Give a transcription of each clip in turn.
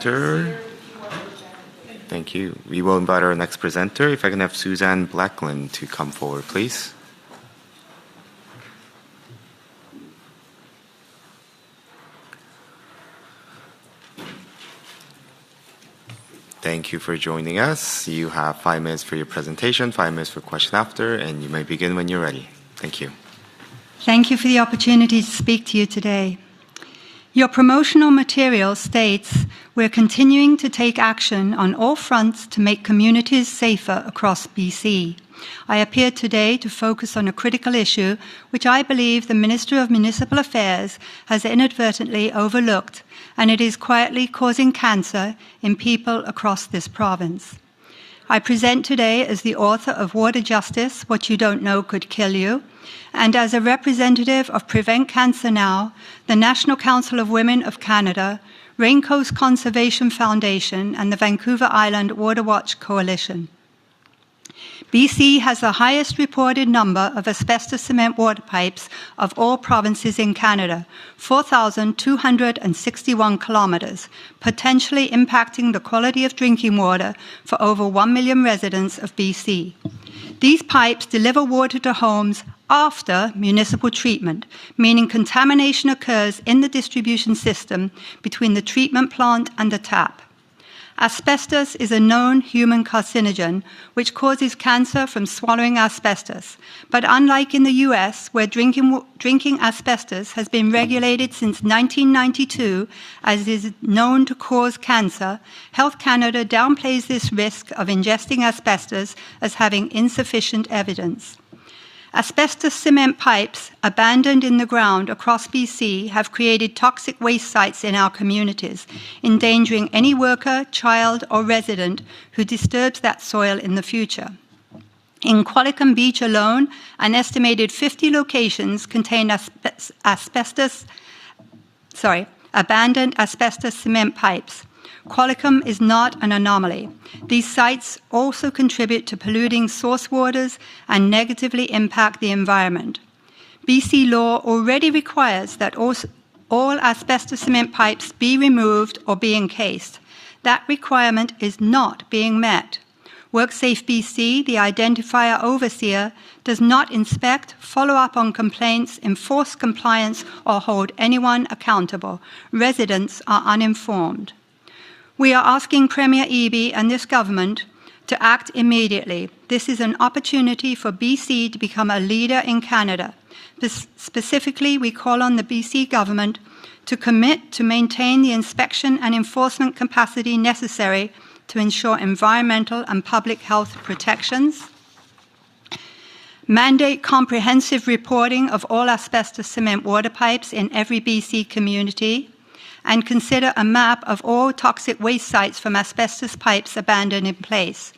presenter. Thank you. We will invite our next presenter. If I can have Suzanne Blackland to come forward, please. Thank you for joining us. You have 5 minutes for your presentation, 5 minutes for question after, and you may begin when you're ready. Thank you. Thank you for the opportunity to speak to you today. Your promotional material states, "We're continuing to take action on all fronts to make communities safer across BC." I appear today to focus on a critical issue which I believe the Minister of Municipal Affairs has inadvertently overlooked, and it is quietly causing cancer in people across this province. I present today as the author of Water Justice, What You Don't Know Could Kill You, and as a representative of Prevent Cancer Now, the National Council of Women of Canada, Raincoast Conservation Foundation, and the Vancouver Island Water Watch Coalition. BC has the highest reported number of asbestos cement water pipes of all provinces in Canada, 4,261 kilometres, potentially impacting the quality of drinking water for over 1 million residents of BC. These pipes deliver water to homes after municipal treatment, meaning contamination occurs in the distribution system between the treatment plant and the tap. Asbestos is a known human carcinogen which causes cancer from swallowing asbestos. But unlike in the US, where drinking asbestos has been regulated since 1992 as it is known to cause cancer, Health Canada downplays this risk of ingesting asbestos as having insufficient evidence. Asbestos cement pipes abandoned in the ground across BC have created toxic waste sites in our communities, endangering any worker, child, or resident who disturbs that soil in the future. In Qualicum Beach alone, an estimated 50 locations contain abandoned asbestos cement pipes. Qualicum is not an anomaly. These sites also contribute to polluting source waters and negatively impact the environment. BC law already requires that all asbestos cement pipes be removed or be encased. That requirement is not being met. WorkSafe BC, the identifier overseer, does not inspect, follow up on complaints, enforce compliance, or hold anyone accountable. Residents are uninformed. We are asking Premier Eby and this government to act immediately. This is an opportunity for BC to become a leader in Canada. Specifically, we call on the BC government to commit to maintain the inspection and enforcement capacity necessary to ensure environmental and public health protections, mandate comprehensive reporting of all asbestos cement water pipes in every BC community, and consider a map of all toxic waste sites from asbestos pipes abandoned in place.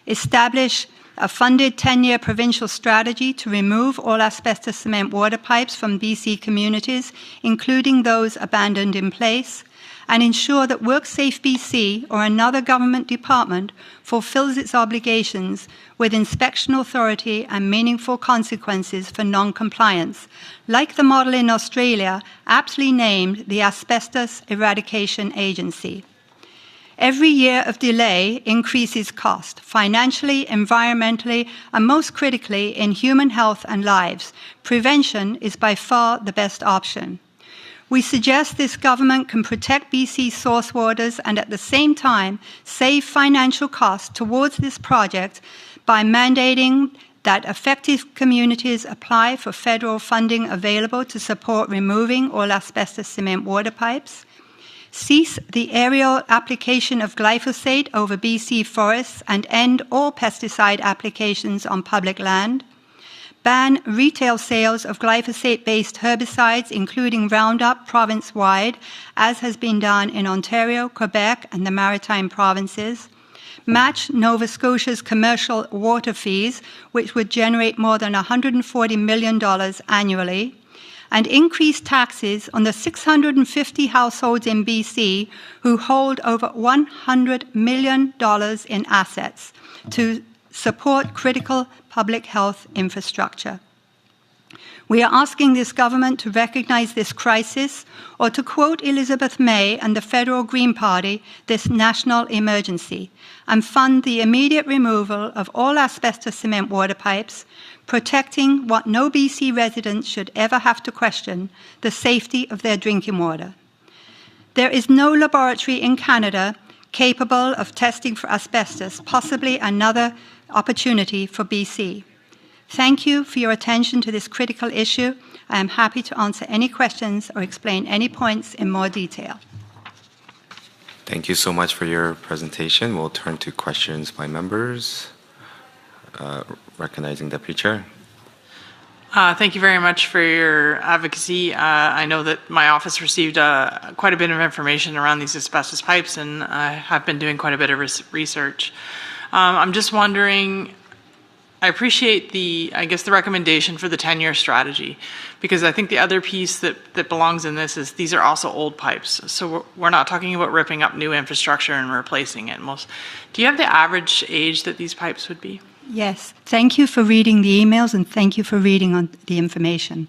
Establish a funded 10-year provincial strategy to remove all asbestos cement water pipes from BC communities, including those abandoned in place, and ensure that WorkSafe BC or another government department fulfills its obligations with inspection authority and meaningful consequences for non-compliance, like the model in Australia, aptly named the Asbestos Eradication Agency. Every year of delay increases cost, financially, environmentally, and most critically, in human health and lives. Prevention is by far the best option. We suggest this government can protect BC's source waters and at the same time save financial costs towards this project by mandating that affected communities apply for federal funding available to support removing all asbestos cement water pipes, cease the aerial application of glyphosate over BC forests and end all pesticide applications on public land, ban retail sales of glyphosate-based herbicides, including Roundup, province-wide, as has been done in Ontario, Quebec, and the Maritime provinces, match Nova Scotia's commercial water fees, which would generate more than $140 million annually, and increase taxes on the 650 households in BC who hold over $100 million in assets to support critical public health infrastructure. We are asking this government to recognize this crisis, or to quote Elizabeth May and the Federal Green Party, this national emergency, and fund the immediate removal of all asbestos cement water pipes, protecting what no BC resident should ever have to question, the safety of their drinking water. There is no laboratory in Canada capable of testing for asbestos, possibly another opportunity for BC. Thank you for your attention to this critical issue. I am happy to answer any questions or explain any points in more detail. Thank you so much for your presentation. We'll turn to questions by members. Recognizing Deputy Chair. Thank you very much for your advocacy. I know that my office received quite a bit of information around these asbestos pipes, and I have been doing quite a bit of research. I'm just wondering, I appreciate the recommendation for the 10-year strategy, because I think the other piece that belongs in this is these are also old pipes. So we're not talking about ripping up new infrastructure and replacing it. Do you have the average age that these pipes would be? Yes. Thank you for reading the emails, and thank you for reading on the information.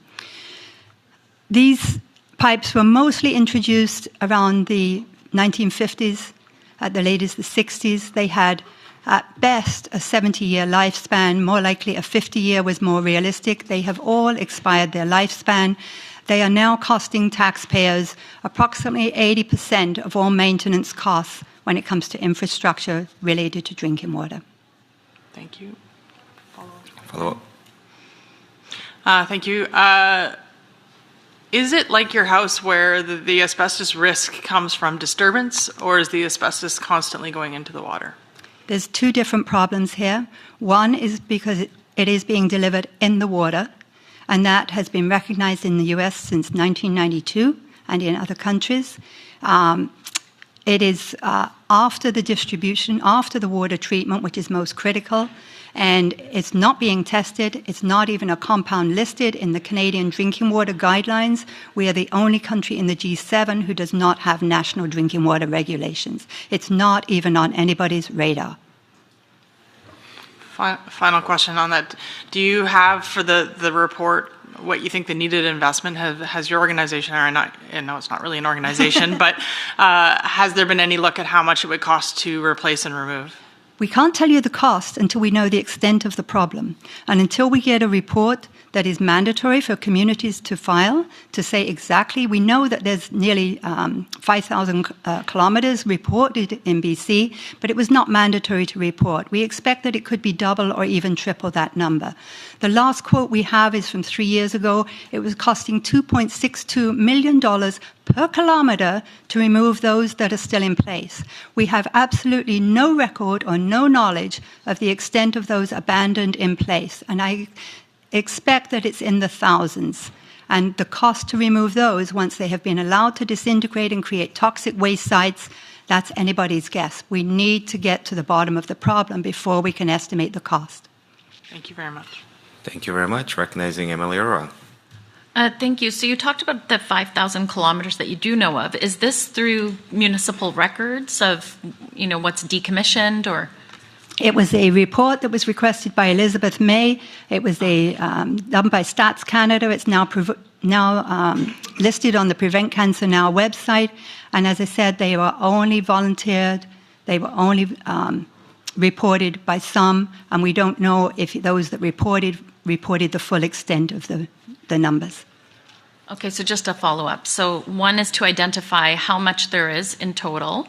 These pipes were mostly introduced around the 1950s, at the latest the 60s. They had at best a 70-year lifespan, more likely a 50-year was more realistic. They have all expired their lifespan. They are now costing taxpayers approximately 80% of all maintenance costs when it comes to infrastructure related to drinking water. Thank you. Follow up. Thank you. Is it like your house where the asbestos risk comes from disturbance, or is the asbestos constantly going into the water? There's two different problems here. One is because it is being delivered in the water, and that has been recognized in the US since 1992 and in other countries. It is after the distribution, after the water treatment, which is most critical, and it's not being tested. It's not even a compound listed in the Canadian Drinking Water Guidelines. We are the only country in the G7 who does not have national drinking water regulations. It's not even on anybody's radar. Final question on that. Do you have for the report what you think the needed investment has your organization, or not? And no, it's not really an organization, but has there been any look at how much it would cost to replace and remove? We can't tell you the cost until we know the extent of the problem. And until we get a report that is mandatory for communities to file to say exactly, we know that there's nearly 5,000 kilometres reported in BC, but it was not mandatory to report. We expect that it could be double or even triple that number. The last quote we have is from 3 years ago. It was costing $2.62 million per kilometre to remove those that are still in place. We have absolutely no record or no knowledge of the extent of those abandoned in place, and I expect that it's in the thousands. And the cost to remove those, once they have been allowed to disintegrate and create toxic waste sites, that's anybody's guess. We need to get to the bottom of the problem before we can estimate the cost. Thank you very much. Thank you very much. Recognizing Emily Aurora. Thank you. So you talked about the 5,000 kilometers that you do know of. Is this through municipal records of, what's decommissioned, or? It was a report that was requested by Elizabeth May. It was done by Stats Canada. It's now listed on the Prevent Cancer Now website. And as I said, they were only volunteered. They were only reported by some, and we don't know if those that reported the full extent of the numbers. Okay, so just a follow-up. So one is to identify how much there is in total,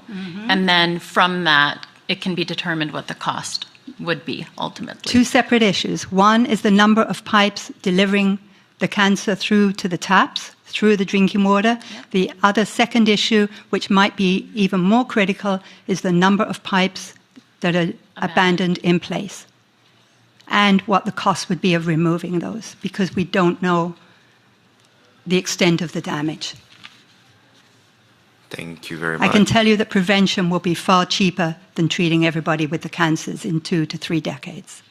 and then from that, it can be determined what the cost would be ultimately. Two separate issues. One is the number of pipes delivering the cancer through to the taps, through the drinking water. Yep. The other second issue, which might be even more critical, is the number of pipes that are abandoned in place, and what the cost would be of removing those, because we don't know the extent of the damage. Thank you very much. I can tell you that prevention will be far cheaper than treating everybody with the cancers in 2 to 3 decades.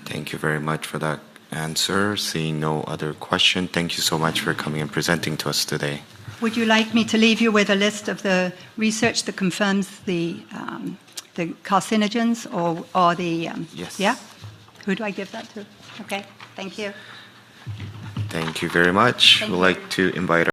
Thank you very much for that answer. Seeing no other question, thank you so much for coming and presenting to us today. Would you like me to leave you with a list of the research that confirms the carcinogens, or the... Yes. Yeah? Who do I give that to? Okay. Thank you. Thank you very much. Thank We'd you. like to invite